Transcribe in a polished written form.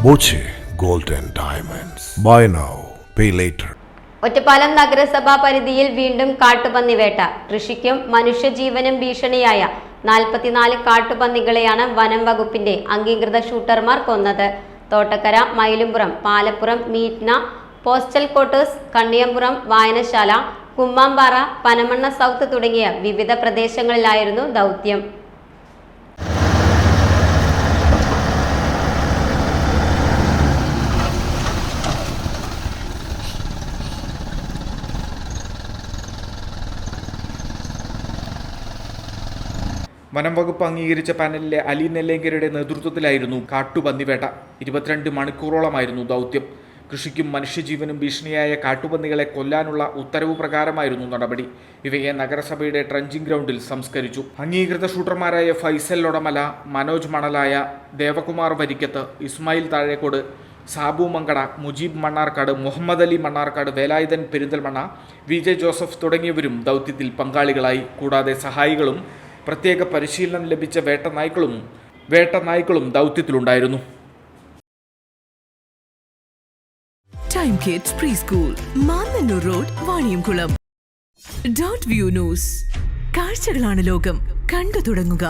Boche gold and diamonds. Buy now, pay later. Ottapalam നഗരസഭാ പരിധിയിൽ വീണ്ടും കാട്ടുപന്നിവേട്ട. കൃഷിക്കും മനുഷ്യജീവനും ഭീഷണിയായ 44 കാട്ടുപന്നികളെയാണ് വനം വകുപ്പിന്റെ അംഗീകൃത ഷൂട്ടർമാർ കൊന്നത്. തോട്ടക്കര, മയിലുംപുറം, പാലപ്പുറം, മീറ്റ്ന, പോസ്റ്റൽ ക്വാർട്ടേഴ്സ്, കണ്ണിയമ്പുറം, വായനശാല, കുമ്മാമ്പാറ, പനമണ്ണ സൗത്ത് തുടങ്ങിയ വിവിധ പ്രദേശങ്ങളിലായിരുന്നു ദൗത്യം. വനം വകുപ്പ് അംഗീകരിച്ച പാനലിലെ അലി നെല്ലേങ്കരയുടെ നേതൃത്വത്തിലായിരുന്നു കാട്ടുപന്നിവേട്ട. 22 മണിക്കൂറോളമായിരുന്നു ദൗത്യം. കൃഷിക്കും മനുഷ്യജീവനും ഭീഷണിയായ കാട്ടുപന്നികളെ കൊല്ലാനുള്ള ഉത്തരവ് പ്രകാരമായിരുന്നു നടപടി. ഇവയെ നഗരസഭയുടെ ട്രഞ്ചിങ് ഗ്രൗണ്ടിൽ സംസ്കരിച്ചു. അംഗീകൃത ഷൂട്ടർമാരായ ഫൈസൽ ലൊടമല, മനോജ് മണലായ, ദേവകുമാർ വരിക്കത്ത്, ഇസ്മായിൽ താഴേക്കോട്, സാബു മങ്കട, മുജീബ് മണ്ണാർക്കാട്, മുഹമ്മദ് അലി മണ്ണാർക്കാട്, വേലായുധൻ പെരിന്തൽമണ്ണ, VJ ജോസഫ് തുടങ്ങിയവരും ദൗത്യത്തിൽ പങ്കാളികളായി. കൂടാതെ സഹായികളും പ്രത്യേക പരിശീലനം ലഭിച്ച വേട്ടനായ്ക്കളും ദൗത്യത്തിലുണ്ടായിരുന്നു. Time kids preschool, Mannanoor road, Vaniyamkulam. .View news. കാഴ്ചകളാണ് ലോകം, കണ്ടു തുടങ്ങുക.